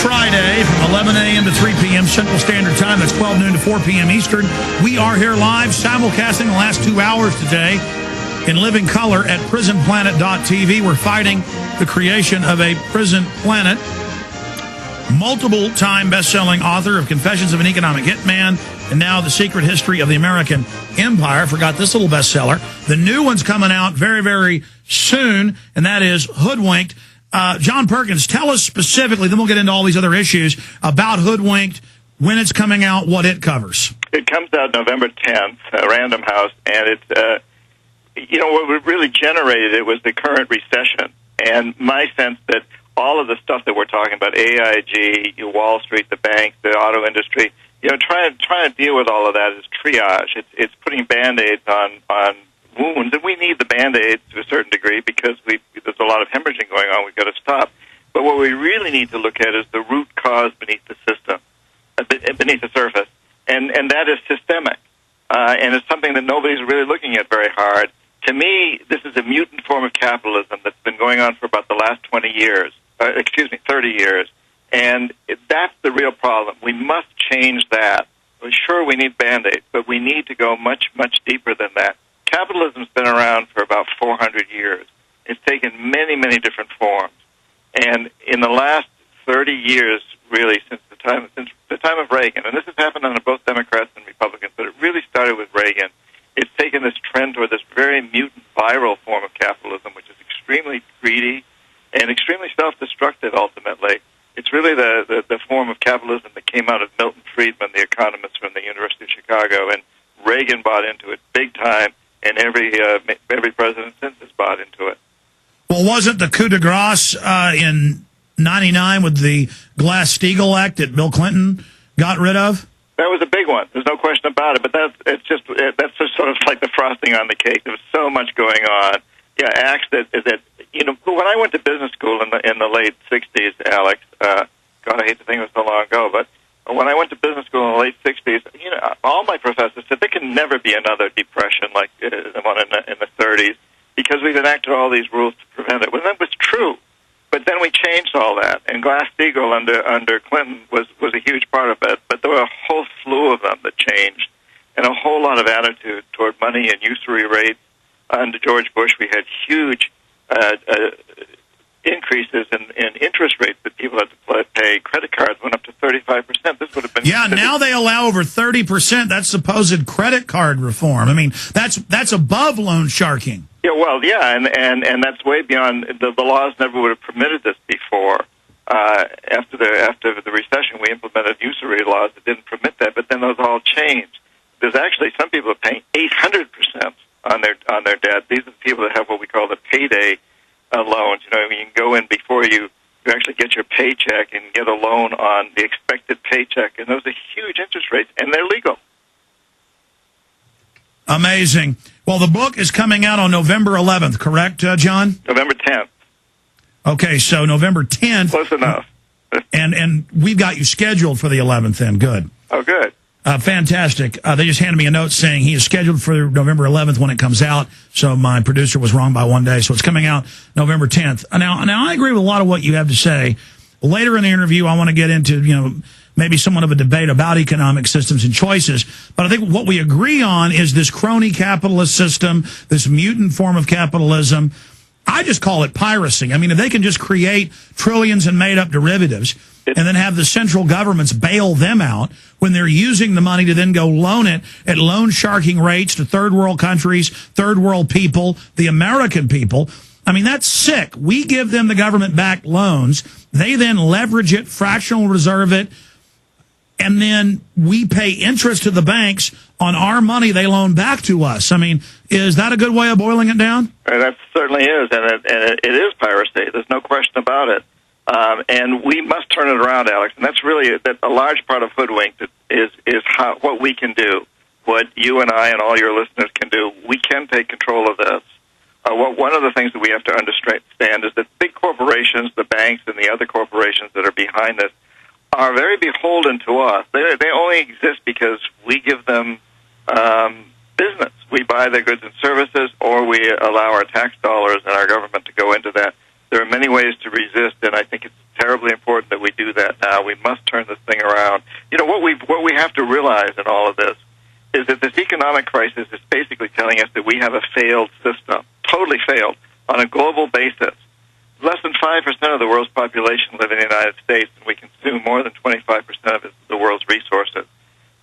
Friday from 11 a.m. to 3 p.m. Central Standard Time. That's 12 noon to 4 p.m. Eastern. We are here live, simulcasting the last 2 hours today in living color at prisonplanet.tv. We're fighting the creation of a prison planet. Multiple-time best-selling author of Confessions of an Economic Hitman and now The Secret History of the American Empire. Forgot this little bestseller. The new one's coming out very, very soon, and that is Hoodwinked. John Perkins, tell us specifically, then we'll get into all these other issues, about Hoodwinked, when it's coming out, what it covers. It comes out November 10th, Random House, and it's, what really generated it was the current recession. And my sense that all of the stuff that we're talking about, AIG, Wall Street, the banks, the auto industry, trying to deal with all of that is triage. It's putting Band-Aids on wounds, and we need the Band-Aids to a certain degree because there's a lot of hemorrhaging going on. We've got to stop. But what we really need to look at is the root cause beneath the system, beneath the surface, and that is systemic. And it's something that nobody's really looking at very hard. To me, this is a mutant form of capitalism that's been going on for about the last 30 years. And that's the real problem. We must change that. Sure, we need Band-Aids, but we need to go much, much deeper than that. Capitalism's been around for about 400 years. It's taken many, many different forms. And in the last 30 years, really, since the time of Reagan, and this has happened under both Democrats and Republicans, but it really started with Reagan, it's taken this trend toward this very mutant, viral form of capitalism, which is extremely greedy and extremely self-destructive, ultimately. It's really the form of capitalism that came out of Milton Friedman, the economist from the University of Chicago, and Reagan bought into it big time, and every president since has bought into it. Well, wasn't the coup de grace in 99 with the Glass-Steagall Act that Bill Clinton got rid of? That was a big one. There's no question about it. But that's just sort of like the frosting on the cake. There was so much going on. Yeah, acts that when I went to business school in the late '60s, Alex. God, I hate to think it was so long ago, but when I went to business school in the late '60s, all my professors said there can never be another depression like the one in the '30s because we've enacted all these rules to prevent it. Well, that was true. But then we changed all that, and Glass-Steagall under Clinton was a huge part of it. But there were a whole slew of them that changed, and a whole lot of attitude toward money and usury rates. Under George Bush, we had huge increases in interest rates that people had to pay. Credit cards went up to 35%. This would have been now they allow over 30%. That's supposed credit card reform. I mean, that's above loan sharking. Yeah, well, yeah, and that's way beyond the laws. Never would have permitted this before. After the recession, we implemented usury laws that didn't permit that, but then those all changed. There's actually some people are paying 800% on their debt. These are the people that have what we call the payday loans. You can go in before you actually get your paycheck and get a loan on the expected paycheck, and those are huge interest rates, and they're legal. Amazing. Well, the book is coming out on November 11th, correct, John? November 10th. Okay, so November 10th. Close enough. And we've got you scheduled for the 11th then. Good. Oh, good. Fantastic. They just handed me a note saying he is scheduled for November 11th when it comes out. So my producer was wrong by one day. So it's coming out November 10th. Now I agree with a lot of what you have to say. Later in the interview, I want to get into, maybe somewhat of a debate about economic systems and choices. But I think what we agree on is this crony capitalist system, this mutant form of capitalism. I just call it piracy. I mean, if they can just create trillions in made-up derivatives and then have the central governments bail them out when they're using the money to then go loan it at loan sharking rates to third world countries, third world people, the American people. I mean, that's sick. We give them the government-backed loans. They then leverage it, fractional reserve it, and then we pay interest to the banks on our money they loan back to us. I mean, is that a good way of boiling it down? That certainly is, and it is piracy. There's no question about it. And we must turn it around, Alex. And that's really a large part of Hoodwinked is what we can do, what you and I and all your listeners can do. We can take control of this. One of the things that we have to understand is that big corporations, the banks and the other corporations that are behind this, are very beholden to us. They only exist because we give them business. We buy their goods and services, or we allow our tax dollars and our government to go into that. There are many ways to resist, and I think it's terribly important that we do that now. We must turn this thing around. You know, what we have to realize in all of this is that this economic crisis is basically telling us that we have a failed system, totally failed, on a global basis. Less than 5% of the world's population live in the United States, and we consume more than 25% of the world's resources.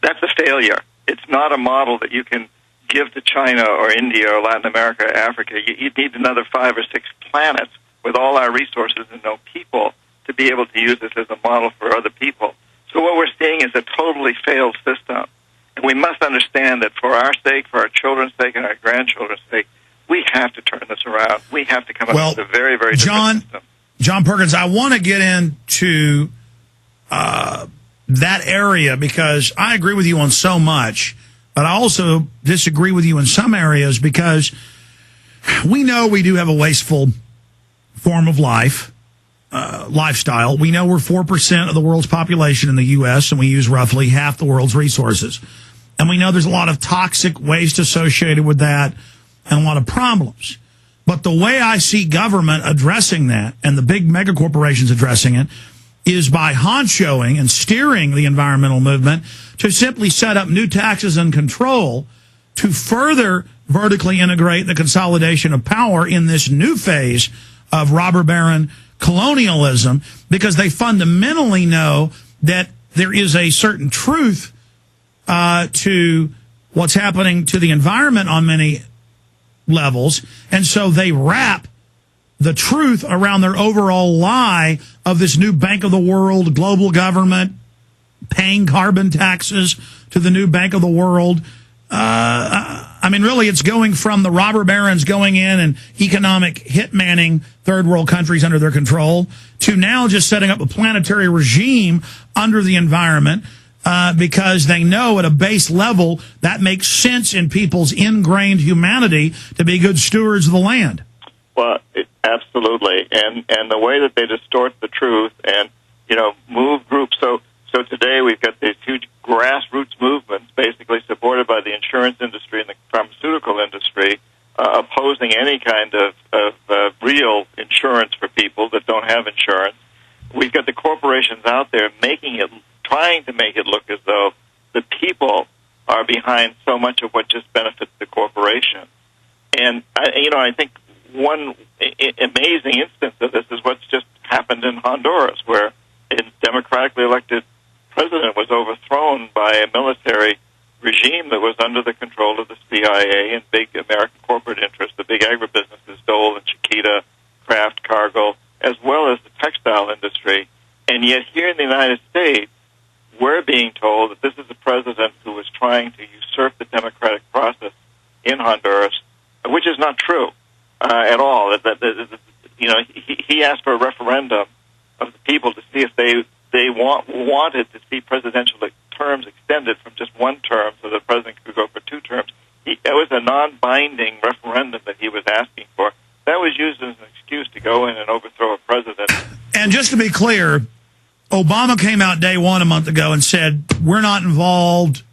That's a failure. It's not a model that you can give to China or India or Latin America or Africa. You need another 5 or 6 planets with all our resources and no people to be able to use this as a model for other people. So what we're seeing is a totally failed system. And we must understand that for our sake, for our children's sake, and our grandchildren's sake, we have to turn this around. We have to come up with a very, very different system. John Perkins, I want to get into that area because I agree with you on so much, but I also disagree with you in some areas because we know we do have a wasteful form of life, lifestyle. We know we're 4% of the world's population in the U.S., and we use roughly half the world's resources. And we know there's a lot of toxic waste associated with that and a lot of problems. But the way I see government addressing that and the big mega corporations addressing it is by honchoing and steering the environmental movement to simply set up new taxes and control to further vertically integrate the consolidation of power in this new phase of robber baron colonialism, because they fundamentally know that there is a certain truth to what's happening to the environment on many levels, and so they wrap the truth around their overall lie of this new Bank of the World, global government, paying carbon taxes to the new Bank of the World. I mean, really, it's going from the robber barons going in and economic hitmanning third world countries under their control to now just setting up a planetary regime under the environment because they know at a base level that makes sense in people's ingrained humanity to be good stewards of the land. Well, absolutely. And the way that they distort the truth and, you know, move groups. So today we've got these huge grassroots movements basically supported by the insurance industry and the pharmaceutical industry opposing any kind of real insurance for people that don't have insurance. We've got the corporations out there trying to make it look as though the people are behind so much of what just benefits the corporation. And, I think one amazing instance of this is what's just happened in Honduras, where a democratically elected president was overthrown by a military regime that was under the control of the CIA and big American corporate interests, the big agribusinesses, Dole and Chiquita, Kraft, Cargill, as well as the textile industry. And yet here in the United States, we're being told that this is a president who is trying to usurp the democratic process in Honduras, which is not true at all. He asked for a referendum of the people to see if they wanted to see presidential terms extended from just one term so the president could go for 2 terms. It was a non-binding referendum that he was asking for. That was used as an excuse to go in and overthrow a president. And just to be clear, Obama came out day one a month ago and said, we're not involved,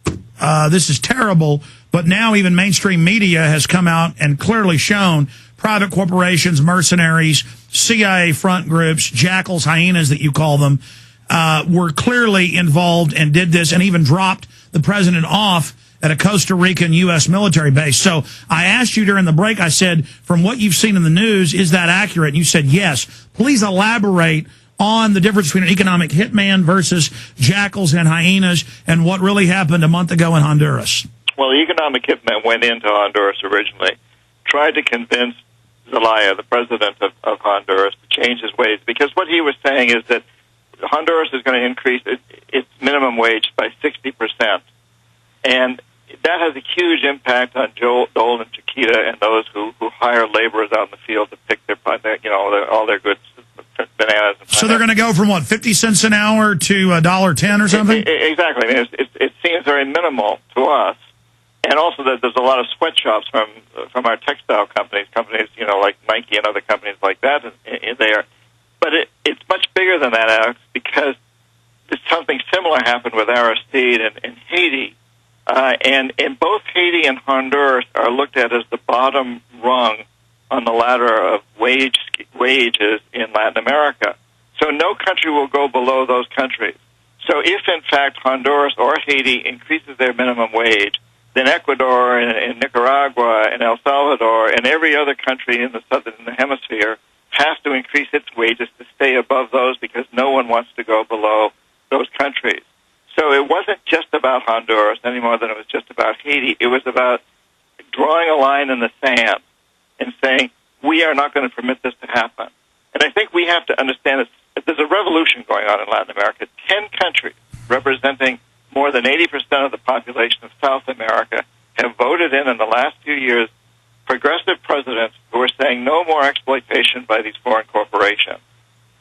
this is terrible, but now even mainstream media has come out and clearly shown private corporations, mercenaries, CIA front groups, jackals, hyenas that you call them, were clearly involved and did this and even dropped the president off at a Costa Rican U.S. military base. So I asked you during the break, I said, from what you've seen in the news, is that accurate? And you said yes. Please elaborate on the difference between an economic hitman versus jackals and hyenas and what really happened a month ago in Honduras. Well, the economic hitman went into Honduras originally, tried to convince Zelaya, the president of Honduras, to change his ways, because what he was saying is that Honduras is going to increase its minimum wage by 60%. And that has a huge impact on Dole and Chiquita and those who hire laborers out in the field to pick all their goods, bananas. And so they're going to go from, 50 cents an hour to $1.10 or something? Exactly. I mean, it seems very minimal to us. And also that there's a lot of sweatshops from our textile companies, like Nike and other companies like that in there. But it's much bigger than that, Alex, because something similar happened with Aristide in Haiti. And both Haiti and Honduras are looked at as the bottom rung on the ladder of wages in Latin America. So no country country will go below those countries. So if, in fact, Honduras or Haiti increases their minimum wage, then Ecuador and Nicaragua and El Salvador and every other country in the southern hemisphere has to increase its wages to stay above those because no one wants to go below those countries. So it wasn't just about Honduras any more than it was just about Haiti. It was about drawing a line in the sand and saying, we are not going to permit this to happen. And I think we have to understand that there's a revolution going on in Latin America. 10 countries representing more than 80% of the population of South America have voted in the last few years progressive presidents who are saying no more exploitation by these foreign corporations.